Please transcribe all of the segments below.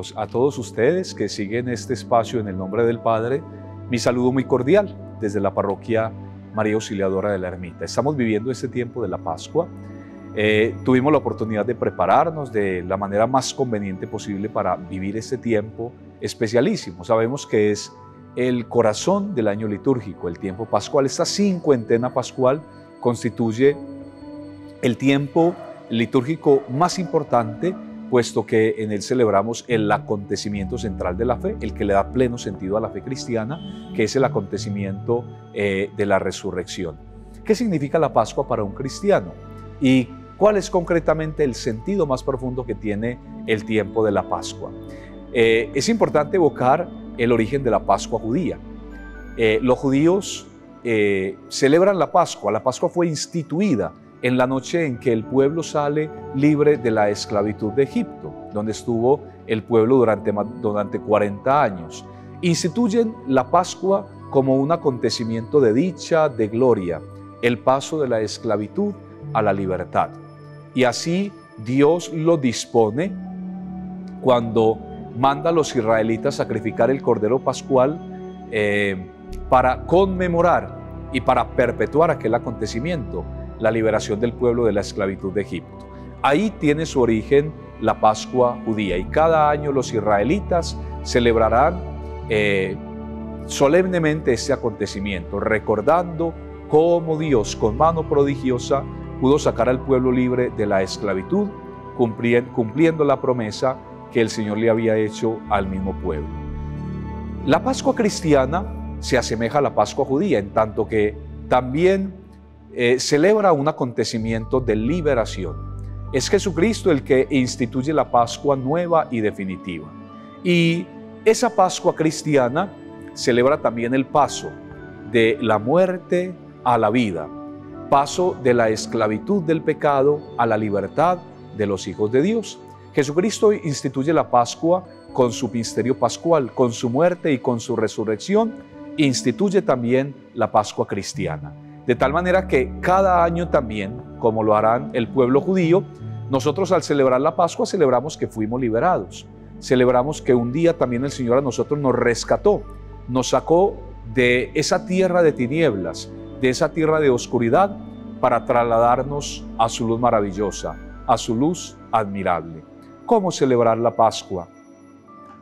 amigos, a todos ustedes que siguen este espacio en el nombre del Padre, mi saludo muy cordial desde la parroquia María Auxiliadora de la Ermita. Estamos viviendo este tiempo de la Pascua. Tuvimos la oportunidad de prepararnos de la manera más conveniente posible para vivir este tiempo especialísimo. Sabemos que es el corazón del año litúrgico, el tiempo pascual. Esta cincuentena pascual constituye el tiempo litúrgico más importante, puesto que en él celebramos el acontecimiento central de la fe, el que le da pleno sentido a la fe cristiana, que es el acontecimiento de la resurrección. ¿Qué significa la Pascua para un cristiano? ¿Y cuál es concretamente el sentido más profundo que tiene el tiempo de la Pascua? Es importante evocar el origen de la Pascua judía. Los judíos celebran la Pascua. La Pascua fue instituida en la noche en que el pueblo sale libre de la esclavitud de Egipto, donde estuvo el pueblo durante 40 años. Instituyen la Pascua como un acontecimiento de dicha, de gloria, el paso de la esclavitud a la libertad. Y así Dios lo dispone cuando manda a los israelitas sacrificar el cordero pascual para conmemorar y para perpetuar aquel acontecimiento, la liberación del pueblo de la esclavitud de Egipto. Ahí tiene su origen la Pascua judía, y cada año los israelitas celebrarán solemnemente este acontecimiento, recordando cómo Dios con mano prodigiosa pudo sacar al pueblo libre de la esclavitud, cumpliendo la promesa que el Señor le había hecho al mismo pueblo. La Pascua cristiana se asemeja a la Pascua judía, en tanto que también celebra un acontecimiento de liberación. Es Jesucristo el que instituye la Pascua nueva y definitiva. Y esa Pascua cristiana celebra también el paso de la muerte a la vida, paso de la esclavitud del pecado a la libertad de los hijos de Dios. Jesucristo instituye la Pascua con su misterio pascual, con su muerte y con su resurrección, instituye también la Pascua cristiana. De tal manera que cada año también, como lo harán el pueblo judío, nosotros al celebrar la Pascua celebramos que fuimos liberados. Celebramos que un día también el Señor a nosotros nos rescató, nos sacó de esa tierra de tinieblas, de esa tierra de oscuridad, para trasladarnos a su luz maravillosa, a su luz admirable. ¿Cómo celebrar la Pascua?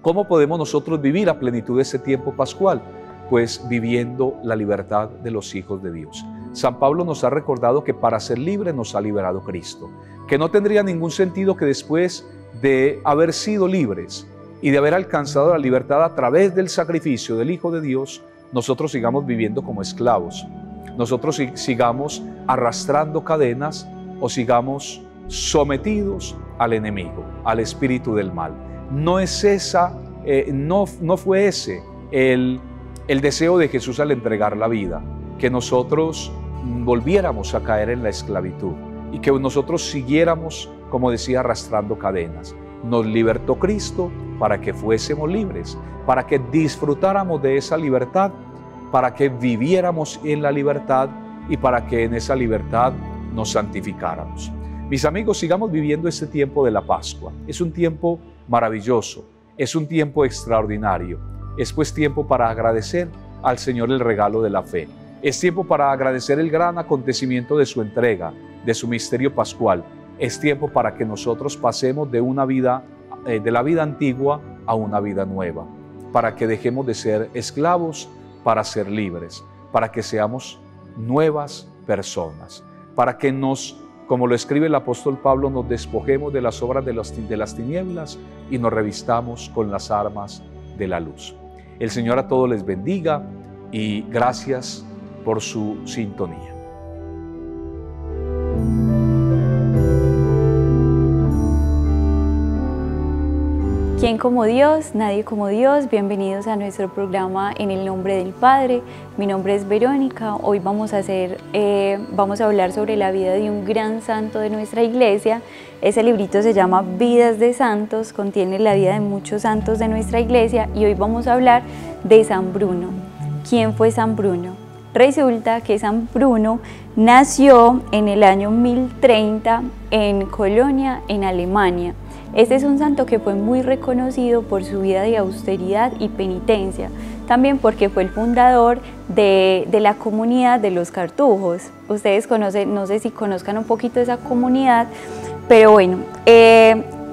¿Cómo podemos nosotros vivir a plenitud ese tiempo pascual? Pues viviendo la libertad de los hijos de Dios. San Pablo nos ha recordado que para ser libre nos ha liberado Cristo, que no tendría ningún sentido que después de haber sido libres y de haber alcanzado la libertad a través del sacrificio del Hijo de Dios, nosotros sigamos viviendo como esclavos, nosotros sigamos arrastrando cadenas o sigamos sometidos al enemigo, al espíritu del mal. No es esa, no fue ese el deseo de Jesús al entregar la vida, que nosotros volviéramos a caer en la esclavitud y que nosotros siguiéramos, como decía, arrastrando cadenas. Nos libertó Cristo para que fuésemos libres, para que disfrutáramos de esa libertad, para que viviéramos en la libertad y para que en esa libertad nos santificáramos. Mis amigos, sigamos viviendo este tiempo de la Pascua. Es un tiempo maravilloso, es un tiempo extraordinario. Es pues tiempo para agradecer al Señor el regalo de la fe. Es tiempo para agradecer el gran acontecimiento de su entrega, de su misterio pascual. Es tiempo para que nosotros pasemos de una vida, de la vida antigua a una vida nueva, para que dejemos de ser esclavos para ser libres, para que seamos nuevas personas, para que como lo escribe el apóstol Pablo, nos despojemos de las obras de las tinieblas y nos revistamos con las armas de la luz. El Señor a todos les bendiga y gracias por su sintonía. ¿Quién como Dios? Nadie como Dios. Bienvenidos a nuestro programa En el Nombre del Padre. Mi nombre es Verónica. Hoy vamos a hablar sobre la vida de un gran santo de nuestra iglesia. Ese librito se llama Vidas de Santos, contiene la vida de muchos santos de nuestra iglesia y hoy vamos a hablar de San Bruno. ¿Quién fue San Bruno? Resulta que San Bruno nació en el año 1030 en Colonia, en Alemania. Este es un santo que fue muy reconocido por su vida de austeridad y penitencia, también porque fue el fundador de la comunidad de los cartujos. Ustedes conocen, no sé si conozcan un poquito esa comunidad, pero bueno,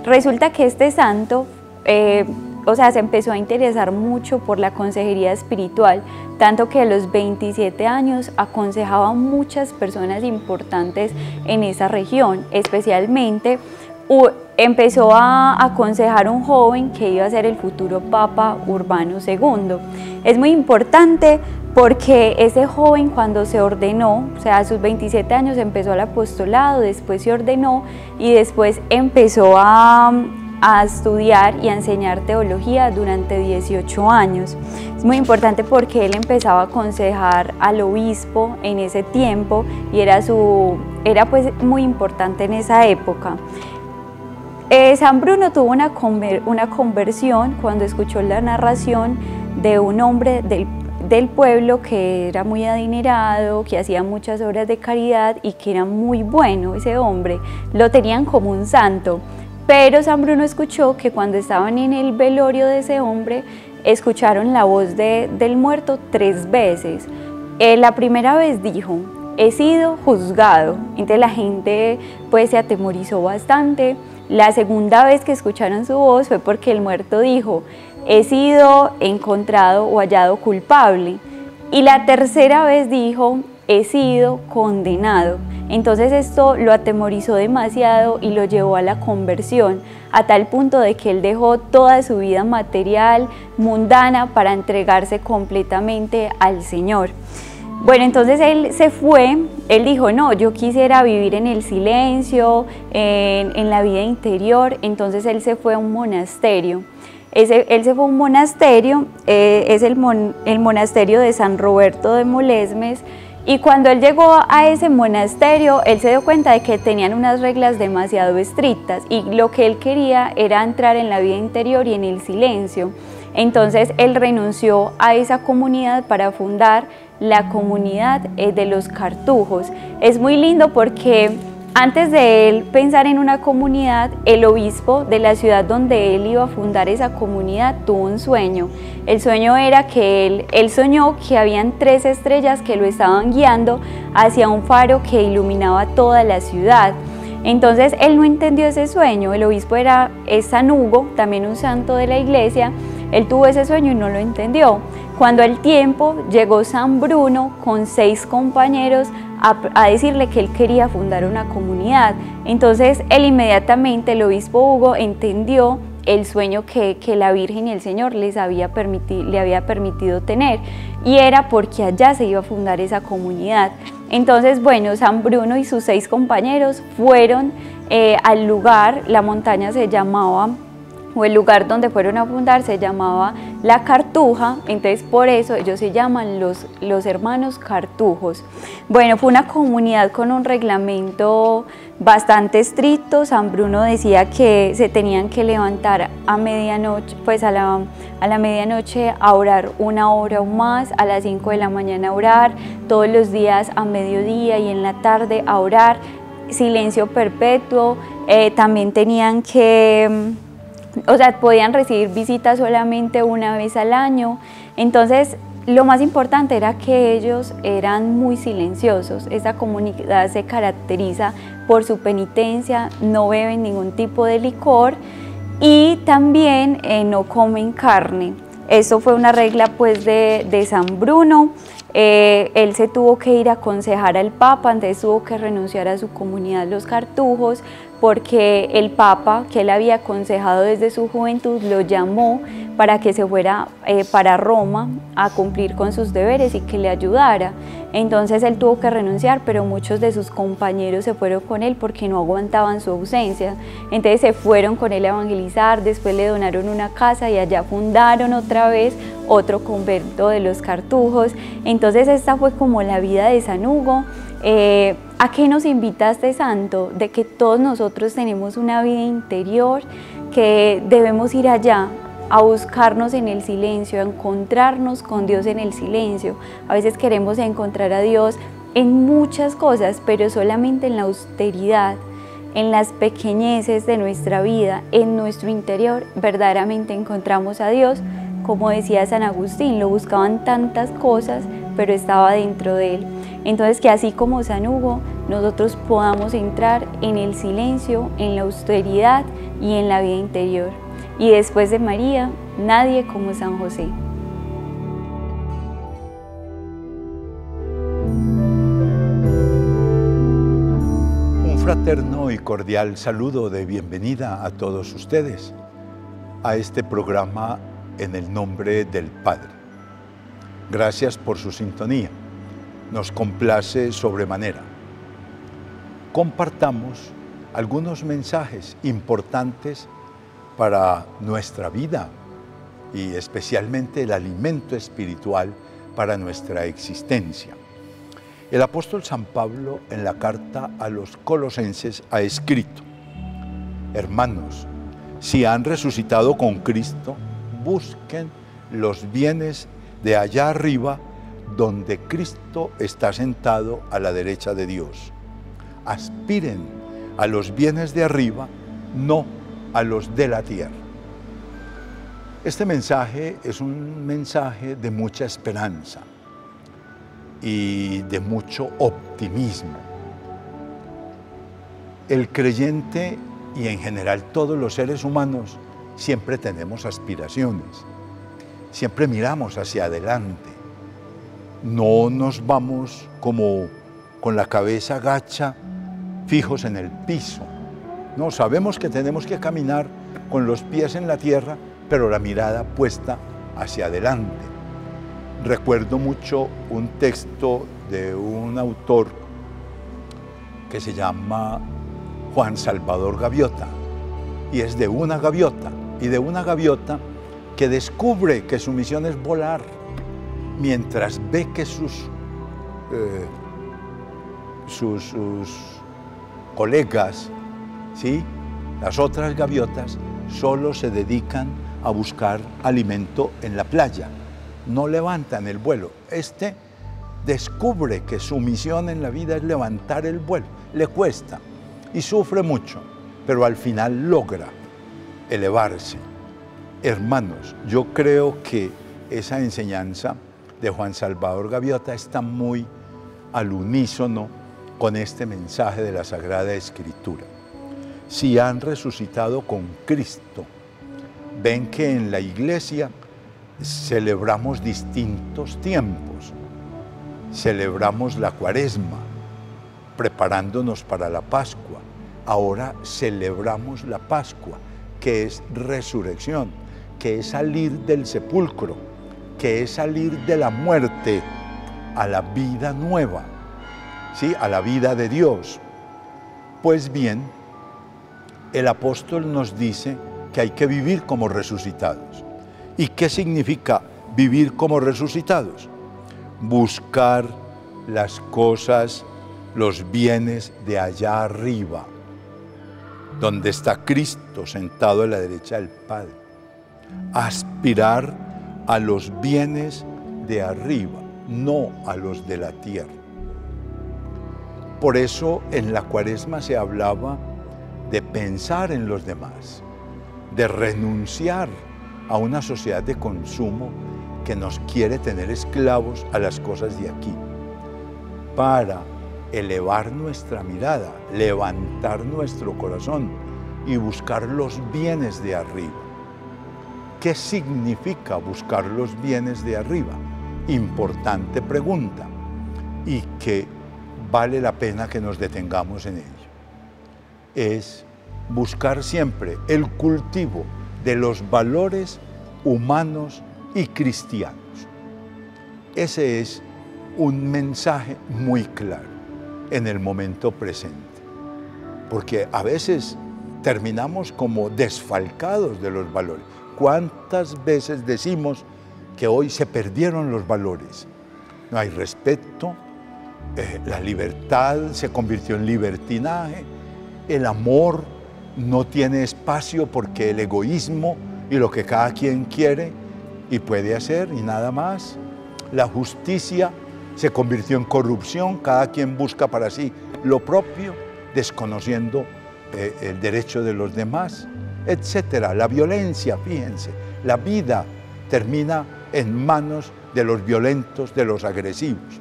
resulta que este santo se empezó a interesar mucho por la consejería espiritual, tanto que a los 27 años aconsejaba a muchas personas importantes en esa región. Especialmente empezó a aconsejar a un joven que iba a ser el futuro Papa Urbano II. Es muy importante porque ese joven, cuando se ordenó, o sea, a sus 27 años empezó el apostolado, después se ordenó y después empezó a estudiar y a enseñar teología durante 18 años. Es muy importante porque él empezaba a aconsejar al obispo en ese tiempo y era pues muy importante en esa época. San Bruno tuvo una conversión cuando escuchó la narración de un hombre del pueblo que era muy adinerado, que hacía muchas obras de caridad y que era muy bueno. Ese hombre lo tenían como un santo. Pero San Bruno escuchó que cuando estaban en el velorio de ese hombre, escucharon la voz del muerto 3 veces. La primera vez dijo: he sido juzgado. Entonces la gente pues se atemorizó bastante. La segunda vez que escucharon su voz fue porque el muerto dijo: he sido encontrado o hallado culpable. Y la tercera vez dijo: he sido condenado. Entonces esto lo atemorizó demasiado y lo llevó a la conversión, a tal punto de que él dejó toda su vida material, mundana, para entregarse completamente al Señor. Bueno, entonces él se fue, él dijo: no, yo quisiera vivir en el silencio, en la vida interior. Entonces él se fue a un monasterio. Él se fue a un monasterio, es el monasterio de San Roberto de Molesmes. Y cuando él llegó a ese monasterio, él se dio cuenta de que tenían unas reglas demasiado estrictas y lo que él quería era entrar en la vida interior y en el silencio. Entonces él renunció a esa comunidad para fundar la comunidad de los cartujos. Es muy lindo porque antes de él pensar en una comunidad, el obispo de la ciudad donde él iba a fundar esa comunidad tuvo un sueño. El sueño era que él soñó que habían 3 estrellas que lo estaban guiando hacia un faro que iluminaba toda la ciudad. Entonces él no entendió ese sueño. El obispo es San Hugo, también un santo de la iglesia. Él tuvo ese sueño y no lo entendió. Cuando al tiempo llegó San Bruno con 6 compañeros a decirle que él quería fundar una comunidad. Entonces él inmediatamente, el obispo Hugo, entendió el sueño que la Virgen y el Señor le había permitido tener, y era porque allá se iba a fundar esa comunidad. Entonces, bueno, San Bruno y sus 6 compañeros fueron al lugar. La montaña se llamaba, o el lugar donde fueron a fundar se llamaba La Cartuja. Entonces por eso ellos se llaman los hermanos cartujos. Bueno, fue una comunidad con un reglamento bastante estricto. San Bruno decía que se tenían que levantar a medianoche, pues a la medianoche a orar 1 hora o más, a las 5 de la mañana a orar, todos los días a mediodía y en la tarde a orar, silencio perpetuo. También tenían que podían recibir visitas solamente 1 vez al año. Entonces, lo más importante era que ellos eran muy silenciosos. Esta comunidad se caracteriza por su penitencia, no beben ningún tipo de licor y también no comen carne. Esto fue una regla pues de San Bruno. Él se tuvo que ir a aconsejar al Papa, entonces tuvo que renunciar a su comunidad, los cartujos, porque el Papa, que él había aconsejado desde su juventud, lo llamó para que se fuera para Roma a cumplir con sus deberes y que le ayudara. Entonces él tuvo que renunciar, pero muchos de sus compañeros se fueron con él porque no aguantaban su ausencia. Entonces se fueron con él a evangelizar, después le donaron una casa y allá fundaron otra vez otro convento de los cartujos. Entonces esta fue como la vida de San Hugo. ¿A qué nos invita este santo? De que todos nosotros tenemos una vida interior, que debemos ir allá a buscarnos en el silencio, a encontrarnos con Dios en el silencio. A veces queremos encontrar a Dios en muchas cosas, pero solamente en la austeridad, en las pequeñeces de nuestra vida, en nuestro interior, verdaderamente encontramos a Dios. Como decía San Agustín, lo buscaban tantas cosas, pero estaba dentro de él. Entonces, que así como San Hugo, nosotros podamos entrar en el silencio, en la austeridad y en la vida interior. Y después de María, nadie como San José. Un fraterno y cordial saludo de bienvenida a todos ustedes a este programa en el nombre del Padre. Gracias por su sintonía. Nos complace sobremanera. Compartamos algunos mensajes importantes para nuestra vida y especialmente el alimento espiritual para nuestra existencia. El apóstol San Pablo en la carta a los Colosenses ha escrito: hermanos, si han resucitado con Cristo, busquen los bienes de allá arriba, donde Cristo está sentado a la derecha de Dios. Aspiren a los bienes de arriba, no a los de la tierra. Este mensaje es un mensaje de mucha esperanza y de mucho optimismo. El creyente y en general todos los seres humanos siempre tenemos aspiraciones, siempre miramos hacia adelante. No nos vamos como con la cabeza gacha, fijos en el piso. No, sabemos que tenemos que caminar con los pies en la tierra, pero la mirada puesta hacia adelante. Recuerdo mucho un texto de un autor que se llama Juan Salvador Gaviota, y es de una gaviota, que descubre que su misión es volar, mientras ve que sus colegas, ¿sí?, las otras gaviotas, solo se dedican a buscar alimento en la playa, no levantan el vuelo. Este descubre que su misión en la vida es levantar el vuelo, le cuesta y sufre mucho, pero al final logra elevarse. Hermanos, yo creo que esa enseñanza de Juan Salvador Gaviota está muy al unísono con este mensaje de la Sagrada Escritura. Si han resucitado con Cristo, ven que en la Iglesia celebramos distintos tiempos. Celebramos la Cuaresma, preparándonos para la Pascua. Ahora celebramos la Pascua, que es resurrección, que es salir del sepulcro, que es salir de la muerte a la vida nueva, ¿sí?, a la vida de Dios. Pues bien, el apóstol nos dice que hay que vivir como resucitados. ¿Y qué significa vivir como resucitados? Buscar las cosas, los bienes de allá arriba, donde está Cristo sentado a la derecha del Padre. Aspirar a los bienes de arriba, no a los de la tierra. Por eso en la Cuaresma se hablaba de pensar en los demás, de renunciar a una sociedad de consumo que nos quiere tener esclavos a las cosas de aquí, para elevar nuestra mirada, levantar nuestro corazón y buscar los bienes de arriba. ¿Qué significa buscar los bienes de arriba? Importante pregunta, y que vale la pena que nos detengamos en ello. Es buscar siempre el cultivo de los valores humanos y cristianos. Ese es un mensaje muy claro en el momento presente, porque a veces terminamos como desfalcados de los valores. ¿Cuántas veces decimos que hoy se perdieron los valores? No hay respeto, la libertad se convirtió en libertinaje, el amor no tiene espacio porque el egoísmo y lo que cada quien quiere y puede hacer y nada más. La justicia se convirtió en corrupción, cada quien busca para sí lo propio, desconociendo el derecho de los demás, etcétera. La violencia, fíjense, la vida termina en manos de los violentos, de los agresivos.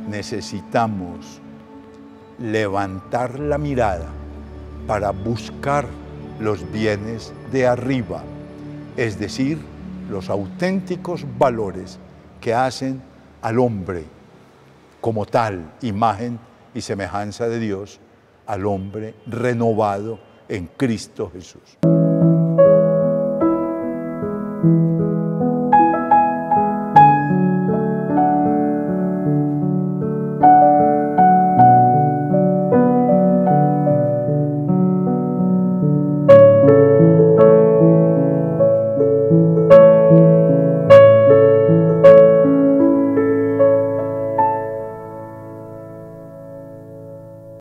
Necesitamos levantar la mirada para buscar los bienes de arriba, es decir, los auténticos valores que hacen al hombre como tal, imagen y semejanza de Dios, al hombre renovado en Cristo Jesús.